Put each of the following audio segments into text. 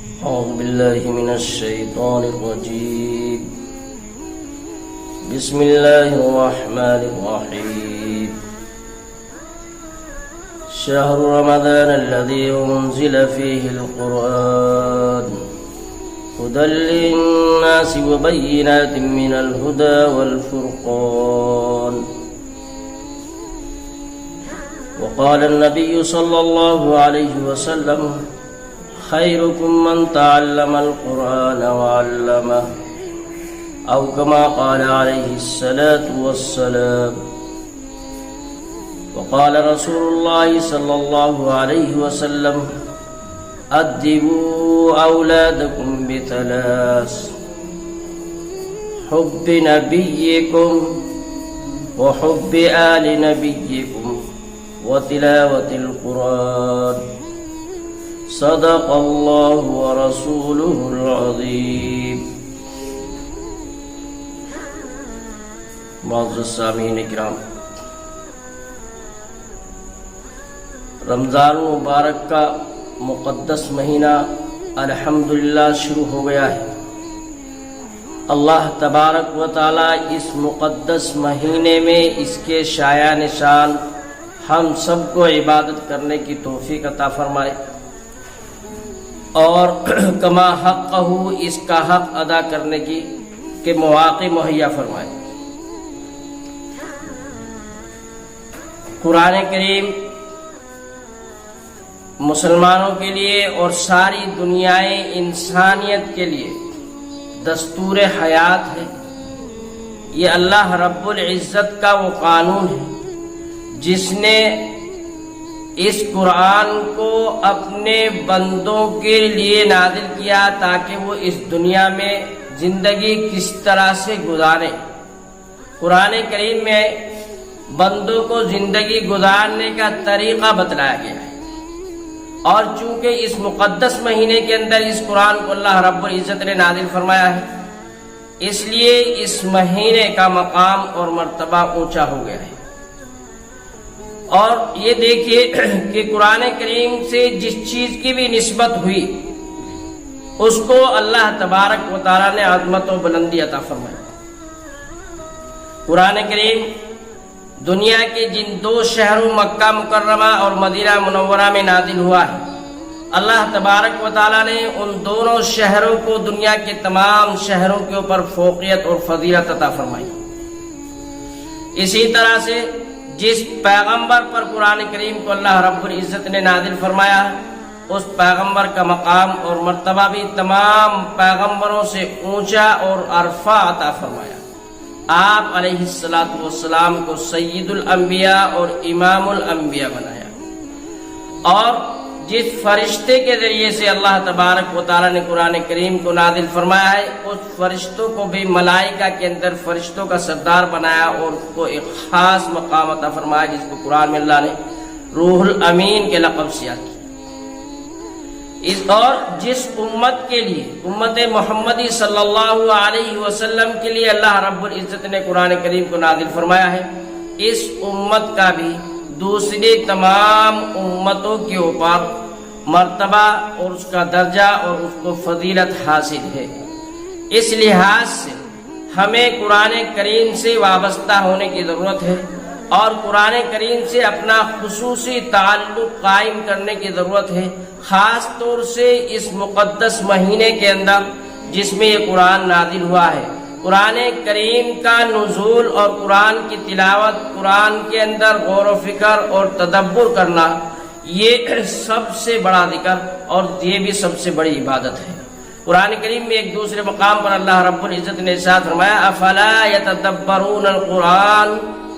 أعوذ بالله من الشيطان الرجيم. بسم الله الرحمن الرحيم. شهر رمضان الذي أنزل فيه القرآن هدى للناس وبينات من الهدى والفرقان. وقال النبي صلى الله عليه وسلم: خيركم من تعلم القرآن وعلمه، أو كما قال عليه الصلاة والسلام. وقال رسول الله صلى الله عليه وسلم: أدبوا أولادكم بثلاث: حب نبيكم، وحب آل نبيكم، وتلاوة القرآن. صدق الله ورسوله العظيم. معزز سامعین کرام، رمضان مبارک کا مقدس مہینہ الحمدللہ شروع ہو گیا ہے۔ اللہ تبارک و تعالی اس مقدس مہینے میں اس کے شایع نشان ہم سب کو عبادت کرنے کی توفیق عطا فرمائے اور کما حقہ اس کا حق ادا کرنے کی کے مواقع مہیا فرمائے۔ قرآن کریم مسلمانوں کے لیے اور ساری دنیائے انسانیت کے لیے دستور حیات ہے۔ یہ اللہ رب العزت کا وہ قانون ہے جس نے اس قرآن کو اپنے بندوں کے لیے نازل کیا تاکہ وہ اس دنیا میں زندگی کس طرح سے گزاریں۔ قرآن کریم میں بندوں کو زندگی گزارنے کا طریقہ بتلایا گیا ہے، اور چونکہ اس مقدس مہینے کے اندر اس قرآن کو اللہ رب العزت نے نازل فرمایا ہے، اس لیے اس مہینے کا مقام اور مرتبہ اونچا ہو گیا ہے۔ اور یہ دیکھیے کہ قرآن کریم سے جس چیز کی بھی نسبت ہوئی اس کو اللہ تبارک و تعالی نے عظمت و بلندی عطا فرمائی۔ قرآن کریم دنیا کے جن دو شہروں مکہ مکرمہ اور مدینہ منورہ میں نازل ہوا ہے، اللہ تبارک و تعالی نے ان دونوں شہروں کو دنیا کے تمام شہروں کے اوپر فوقیت اور فضیلت عطا فرمائی۔ اسی طرح سے جس پیغمبر پر قرآن کریم کو اللہ رب العزت نے نازل فرمایا ہے، اس پیغمبر کا مقام اور مرتبہ بھی تمام پیغمبروں سے اونچا اور عرفہ عطا فرمایا۔ آپ علیہ السلام کو سید الانبیاء اور امام الانبیاء بنایا، اور جس فرشتے کے ذریعے سے اللہ تبارک و تعالی نے قرآن کریم کو نازل فرمایا ہے، اس فرشتوں کو بھی ملائکہ کے اندر فرشتوں کا سردار بنایا اور اس کو ایک خاص مقام عطا فرمایا، جس کو قرآن میں اللہ نے روح الامین کے لقب سے یاد کیا۔ اور جس امت کے لیے، امت محمدی صلی اللہ علیہ وسلم کے لیے اللہ رب العزت نے قرآن کریم کو نازل فرمایا ہے، اس امت کا بھی دوسری تمام امتوں کے اوپر مرتبہ اور اس کا درجہ اور اس کو فضیلت حاصل ہے۔ اس لحاظ سے ہمیں قرآن کریم سے وابستہ ہونے کی ضرورت ہے اور قرآن کریم سے اپنا خصوصی تعلق قائم کرنے کی ضرورت ہے، خاص طور سے اس مقدس مہینے کے اندر جس میں یہ قرآن نازل ہوا ہے۔ قرآن کریم کا نزول اور قرآن کی تلاوت، قرآن کے اندر غور و فکر اور تدبر کرنا، یہ سب سے بڑا ذکر اور یہ بھی سب سے بڑی عبادت ہے۔ قرآن کریم میں ایک دوسرے مقام پر اللہ رب العزت نے ارشاد فرمایا: افلا یتدبرون القرآن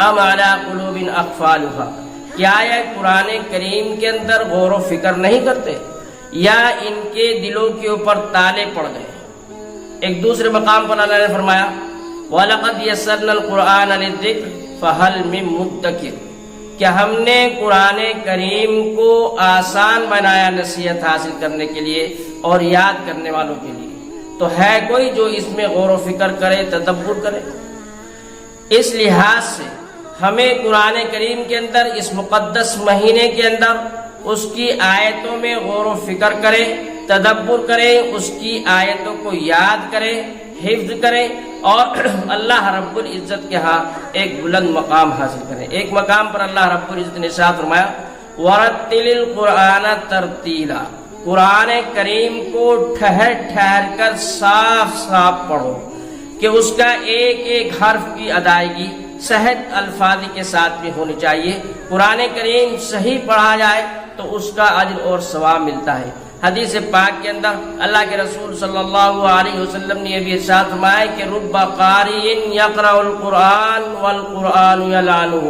ام علی قلوب اقفالها، کیا یہ قرآن کریم کے اندر غور و فکر نہیں کرتے یا ان کے دلوں کے اوپر تالے پڑ گئے؟ ایک دوسرے مقام پر اللہ نے فرمایا: وَلَقَدْ يَسَّرْنَا الْقُرْآنَ لِلذِّكْرِ فَهَلْ مِن مُدَّكِرٍ، کہ ہم نے قرآن کریم کو آسان بنایا نصیحت حاصل کرنے کے لیے اور یاد کرنے والوں کے لیے، تو ہے کوئی جو اس میں غور و فکر کرے، تدبر کرے؟ اس لحاظ سے ہمیں قرآن کریم کے اندر اس مقدس مہینے کے اندر اس کی آیتوں میں غور و فکر کریں تدبر کریں، اس کی آیتوں کو یاد کریں، حفظ کریں اور اللہ رب العزت کے ہاں ایک بلند مقام حاصل کریں۔ ایک مقام پر اللہ رب العزت نے ارشاد فرمایا وَرَتِّلِ الْقُرْآنَ تَرْتِيلًا، قرآن کریم کو ٹھہر ٹھہر کر صاف صاف پڑھو کہ اس کا ایک ایک حرف کی ادائیگی صحیح الفاظ کے ساتھ بھی ہونی چاہیے۔ قرآن کریم صحیح پڑھا جائے تو اس کا اجر اور ثواب ملتا ہے۔ حدیث پاک کے اندر اللہ کے رسول صلی اللہ علیہ وسلم نے یہ بھی ارشاد فرمایا کہ رب قاری یقرأ القرآن والقرآن یلعنہ،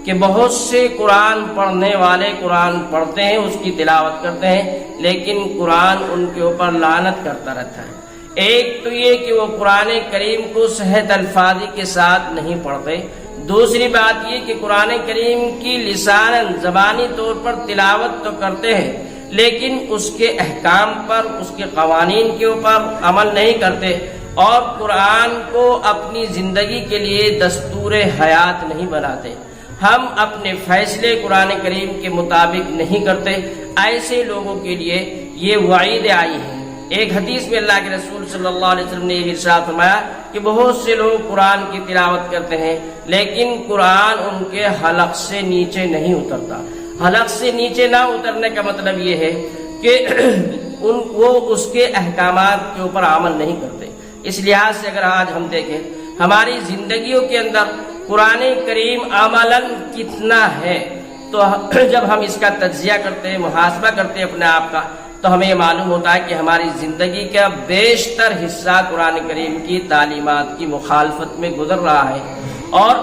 کہ بہت سے قرآن پڑھنے والے قرآن پڑھتے ہیں، اس کی تلاوت کرتے ہیں، لیکن قرآن ان کے اوپر لعنت کرتا رہتا ہے۔ ایک تو یہ کہ وہ قرآن کریم کو صحیح الفاظ کے ساتھ نہیں پڑھتے، دوسری بات یہ کہ قرآن کریم کی لساناً زبانی طور پر تلاوت تو کرتے ہیں لیکن اس کے احکام پر، اس کے قوانین کے اوپر عمل نہیں کرتے، اور قرآن کو اپنی زندگی کے لیے دستور حیات نہیں بناتے۔ ہم اپنے فیصلے قرآن کریم کے مطابق نہیں کرتے، ایسے لوگوں کے لیے یہ وعید آئی ہے۔ ایک حدیث میں اللہ کے رسول صلی اللہ علیہ وسلم نے یہ ارشاد فرمایا کہ بہت سے لوگ قرآن کی تلاوت کرتے ہیں لیکن قرآن ان کے حلق سے نیچے نہیں اترتا۔ حلق سے نیچے نہ اترنے کا مطلب یہ ہے کہ وہ اس کے احکامات کے اوپر عمل نہیں کرتے۔ اس لحاظ سے اگر آج ہم دیکھیں ہماری زندگیوں کے اندر قرآن کریم عملاً کتنا ہے، تو جب ہم اس کا تجزیہ کرتے ہیں، محاسبہ کرتے ہیں اپنے آپ کا، تو ہمیں یہ معلوم ہوتا ہے کہ ہماری زندگی کا بیشتر حصہ قرآن کریم کی تعلیمات کی مخالفت میں گزر رہا ہے، اور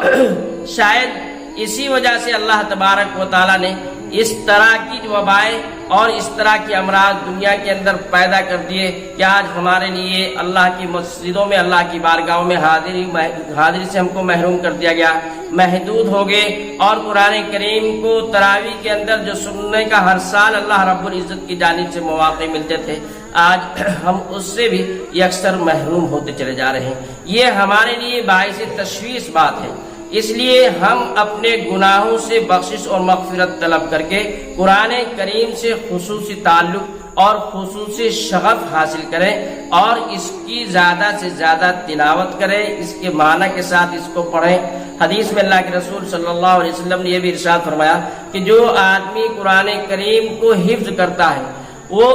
شاید اسی وجہ سے اللہ تبارک و تعالیٰ نے اس طرح کی وبائیں اور اس طرح کے امراض دنیا کے اندر پیدا کر دیے کہ آج ہمارے لیے اللہ کی مسجدوں میں، اللہ کی بارگاہوں میں حاضری سے ہم کو محروم کر دیا گیا، محدود ہو گئے، اور قرآن کریم کو تراویح کے اندر جو سننے کا ہر سال اللہ رب العزت کی جانب سے مواقع ملتے تھے، آج ہم اس سے بھی اکثر محروم ہوتے چلے جا رہے ہیں۔ یہ ہمارے لیے باعث تشویش بات ہے، اس لیے ہم اپنے گناہوں سے بخشش اور مغفرت طلب کر کے قرآن کریم سے خصوصی تعلق اور خصوصی شغف حاصل کریں اور اس کی زیادہ سے زیادہ تلاوت کریں، اس کے معنی کے ساتھ اس کو پڑھیں۔ حدیث میں اللہ کے رسول صلی اللہ علیہ وسلم نے یہ بھی ارشاد فرمایا کہ جو آدمی قرآن کریم کو حفظ کرتا ہے وہ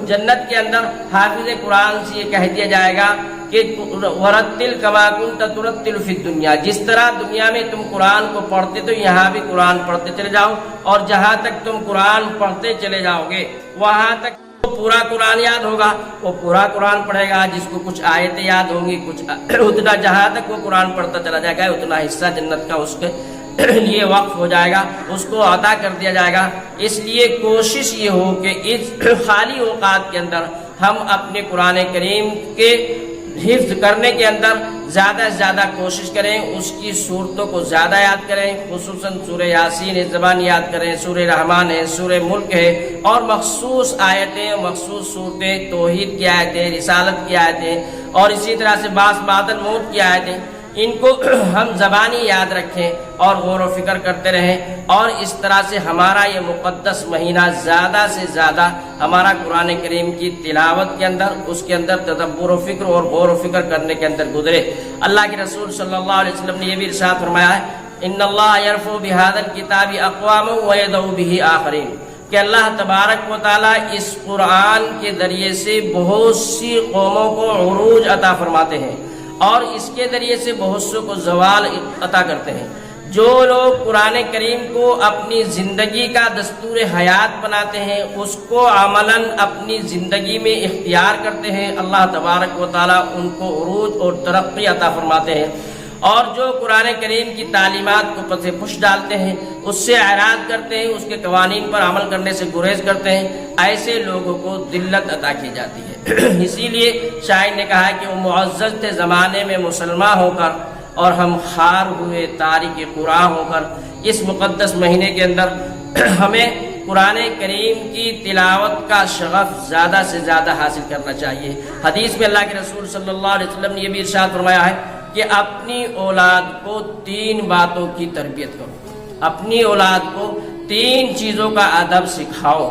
جنت کے اندر حافظ قرآن سے یہ کہہ دیا جائے گا کہ ورتل کما کنت ترتل فی الدنیا، جس طرح دنیا میں تم قرآن کو پڑھتے تو یہاں بھی قرآن پڑھتے چلے جاؤ، اور جہاں تک تم قرآن پڑھتے چلے جاؤ گے وہاں تک پورا قرآن یاد ہوگا، وہ پورا قرآن پڑھے گا، جس کو کچھ آیتیں یاد ہوں گی، کچھ اتنا جہاں تک وہ قرآن پڑھتا چلا جائے گا اتنا حصہ جنت کا اس کے لیے وقف ہو جائے گا، اس کو عطا کر دیا جائے گا۔ اس لیے کوشش یہ ہو کہ اس خالی اوقات کے اندر ہم اپنے قرآن کریم کے حفظ کرنے کے اندر زیادہ سے زیادہ کوشش کریں، اس کی صورتوں کو زیادہ یاد کریں، خصوصاً سورہ یاسین زبان یاد کریں، سورہ رحمان ہے، سورہ ملک ہے، اور مخصوص آیتیں، مخصوص صورتیں، توحید کی آیتیں، رسالت کی آیتیں، اور اسی طرح سے بعد الموت کی آیتیں، ان کو ہم زبانی یاد رکھیں اور غور و فکر کرتے رہیں، اور اس طرح سے ہمارا یہ مقدس مہینہ زیادہ سے زیادہ ہمارا قرآن کریم کی تلاوت کے اندر، اس کے اندر تدبر و فکر اور غور و فکر کرنے کے اندر گزرے۔ اللہ کے رسول صلی اللہ علیہ وسلم نے یہ بھی ارشاد فرمایا ہے ان اللہ یرفع بہذا الکتاب اقواما ویدع بہ آخرین، کہ اللہ تبارک و تعالیٰ اس قرآن کے ذریعے سے بہت سی قوموں کو عروج عطا فرماتے ہیں اور اس کے ذریعے سے بہت سے کو زوال عطا کرتے ہیں۔ جو لوگ قرآن کریم کو اپنی زندگی کا دستور حیات بناتے ہیں، اس کو عملاً اپنی زندگی میں اختیار کرتے ہیں، اللہ تبارک و تعالیٰ ان کو عروج اور ترقی عطا فرماتے ہیں، اور جو قرآن کریم کی تعلیمات کو پس پش ڈالتے ہیں، اس سے اعراض کرتے ہیں، اس کے قوانین پر عمل کرنے سے گریز کرتے ہیں، ایسے لوگوں کو ذلت عطا کی جاتی ہے۔ اسی لیے شاعر نے کہا کہ وہ معزز تھے زمانے میں مسلمان ہو کر، اور ہم خار ہوئے تارک قرآن ہو کر۔ اس مقدس مہینے کے اندر ہمیں قرآن کریم کی تلاوت کا شغف زیادہ سے زیادہ حاصل کرنا چاہیے۔ حدیث میں اللہ کے رسول صلی اللہ علیہ وسلم نے یہ بھی ارشاد فرمایا ہے کہ اپنی اولاد کو 3 باتوں کی تربیت کرو، اپنی اولاد کو 3 چیزوں کا ادب سکھاؤ۔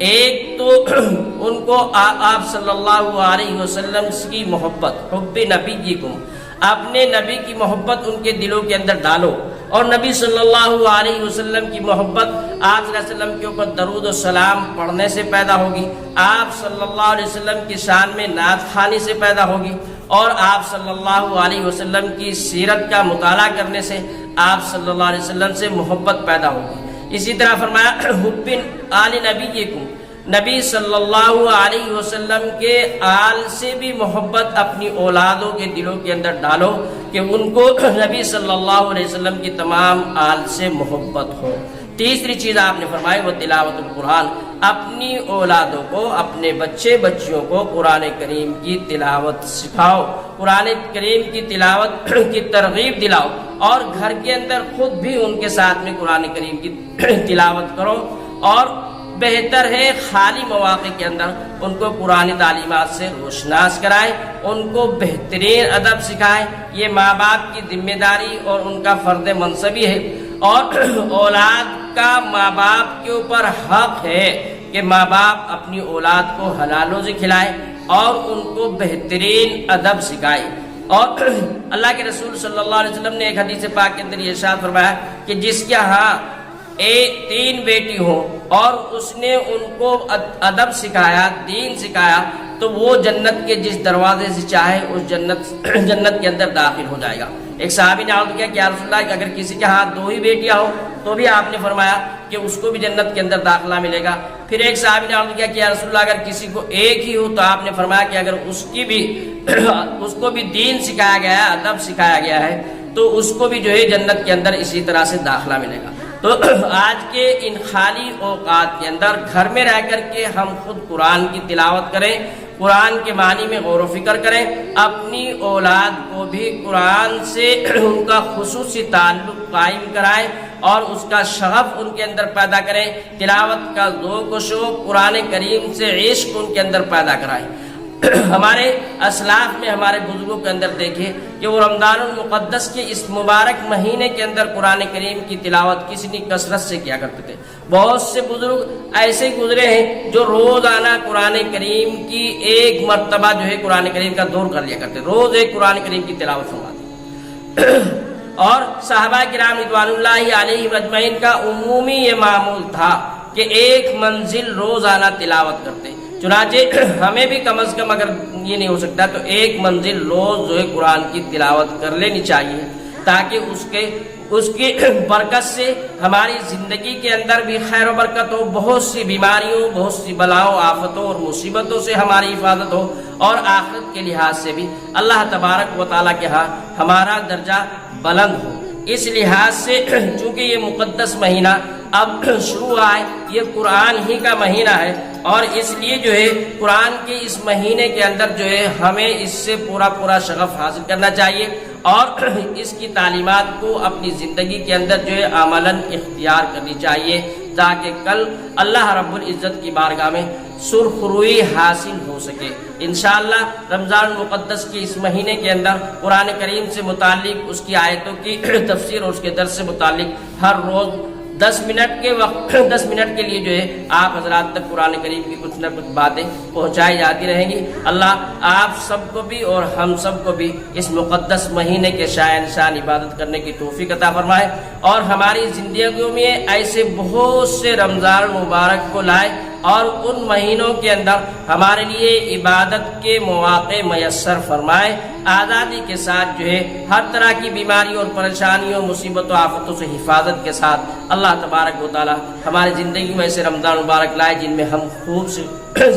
ایک تو ان کو آپ صلی اللہ علیہ وسلم کی محبت، حب نبیکم، اپنے نبی کی محبت ان کے دلوں کے اندر ڈالو، اور نبی صلی اللہ علیہ وسلم کی محبت آپ صلی اللہ علیہ وسلم کے اوپر درود و سلام پڑھنے سے پیدا ہوگی، آپ صلی اللہ علیہ وسلم کی شان میں نعت خوانی سے پیدا ہوگی، اور آپ صلی اللہ علیہ وسلم کی سیرت کا مطالعہ کرنے سے آپ صلی اللہ علیہ وسلم سے محبت پیدا ہوگی۔ اسی طرح فرمایا حب آل نبیکم، نبی صلی اللہ علیہ وسلم کے آل سے بھی محبت اپنی اولادوں کے دلوں کے اندر ڈالو کہ ان کو نبی صلی اللہ علیہ وسلم کی تمام آل سے محبت ہو۔ تیسری چیز آپ نے فرمائی وہ تلاوت القرآن، اپنی اولادوں کو، اپنے بچے بچیوں کو قرآن کریم کی تلاوت سکھاؤ، قرآن کریم کی تلاوت کی ترغیب دلاؤ، اور گھر کے اندر خود بھی ان کے ساتھ میں قرآن کریم کی تلاوت کرو، اور بہتر ہے خالی مواقع کے اندر ان کو قرآن تعلیمات سے روشناس کرائیں، ان کو بہترین ادب سکھائیں۔ یہ ماں باپ کی ذمہ داری اور ان کا فرض منصبی ہے، اور اولاد کا ماں باپ کے اوپر حق ہے کہ ماں باپ اپنی اولاد کو حلال روزی کھلائیں اور ان کو بہترین ادب سکھائیں۔ اور اللہ کے رسول صلی اللہ علیہ وسلم نے ایک حدیث پاک کے اندر یہ ارشاد فرمایا کہ جس کے ہاں 3 بیٹی ہوں اور اس نے ان کو ادب سکھایا، دین سکھایا، تو وہ جنت کے جس دروازے سے چاہے اس جنت کے اندر داخل ہو جائے گا۔ ایک صحابی نے عرض کیا کہ یا رسول اللہ کہ اگر کسی کے ہاتھ 2 ہی بیٹیاں ہو تو بھی آپ نے فرمایا کہ اس کو بھی جنت کے اندر داخلہ ملے گا۔ پھر ایک صحابی نے عرض کیا کہ یا رسول اللہ اگر کسی کو 1 ہی ہو تو آپ نے فرمایا کہ اگر اس کو بھی دین سکھایا گیا ہے، ادب سکھایا گیا ہے، تو اس کو بھی جو ہے جنت کے اندر اسی طرح سے داخلہ ملے گا۔ تو آج کے ان خالی اوقات کے اندر گھر میں رہ کر کے ہم خود قرآن کی تلاوت کریں، قرآن کے معنی میں غور و فکر کریں، اپنی اولاد کو بھی قرآن سے ان کا خصوصی تعلق قائم کرائیں اور اس کا شغف ان کے اندر پیدا کریں، تلاوت کا ذوق و شوق، قرآن کریم سے عشق ان کے اندر پیدا کرائیں۔ ہمارے اسلاف میں، ہمارے بزرگوں کے اندر دیکھیں کہ وہ رمضان المقدس کے اس مبارک مہینے کے اندر قرآن کریم کی تلاوت کتنی کثرت سے کیا کرتے تھے۔ بہت سے بزرگ ایسے گزرے ہیں جو روزانہ قرآن کریم کی 1 مرتبہ جو ہے قرآن کریم کا دور کر لیا کرتے، روز ایک قرآن کریم کی تلاوت فرماتے۔ اور صحابہ کرام رضوان اللہ علیہم اجمعین کا عمومی یہ معمول تھا کہ 1 منزل روزانہ تلاوت کرتے۔ چنانچہ ہمیں بھی کم از کم اگر یہ نہیں ہو سکتا تو 1 منزل روز جو ہے قرآن کی تلاوت کر لینی چاہیے، تاکہ اس کی برکت سے ہماری زندگی کے اندر بھی خیر و برکت ہو، بہت سی بیماریوں، بہت سی بلاؤں، آفتوں اور مصیبتوں سے ہماری حفاظت ہو، اور آخرت کے لحاظ سے بھی اللہ تبارک و تعالیٰ کے ہاں ہمارا درجہ بلند ہو۔ اس لحاظ سے چونکہ یہ مقدس مہینہ اب شروع ہوا ہے، یہ قرآن ہی کا مہینہ ہے، اور اس لیے جو ہے قرآن کے اس مہینے کے اندر جو ہے ہمیں اس سے پورا شغف حاصل کرنا چاہیے، اور اس کی تعلیمات کو اپنی زندگی کے اندر جو ہے عملاً اختیار کرنی چاہیے، تاکہ کل اللہ رب العزت کی بارگاہ میں سرخروئی حاصل ہو سکے۔ انشاءاللہ رمضان المقدس کے اس مہینے کے اندر قرآن کریم سے متعلق اس کی آیتوں کی تفسیر اور اس کے درس سے متعلق ہر روز 10 منٹ کے لیے جو ہے آپ حضرات تک قرآن کریم کی کچھ نہ کچھ باتیں پہنچائی جاتی رہیں گی۔ اللہ آپ سب کو بھی اور ہم سب کو بھی اس مقدس مہینے کے شائن شان عبادت کرنے کی توفیق عطا فرمائے، اور ہماری زندگیوں میں ایسے بہت سے رمضان مبارک کو لائے، اور ان مہینوں کے اندر ہمارے لیے عبادت کے مواقع میسر فرمائے، آزادی کے ساتھ جو ہے ہر طرح کی بیماریوں اور پریشانیوں، مصیبتوں، آفتوں سے حفاظت کے ساتھ اللہ تبارک و تعالی ہماری زندگی میں ایسے رمضان مبارک لائے جن میں ہم خوب سے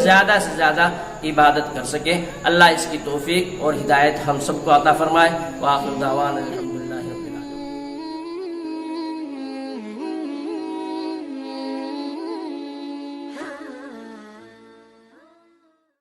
زیادہ عبادت کر سکیں۔ اللہ اس کی توفیق اور ہدایت ہم سب کو عطا فرمائے۔ وآخر دعوانا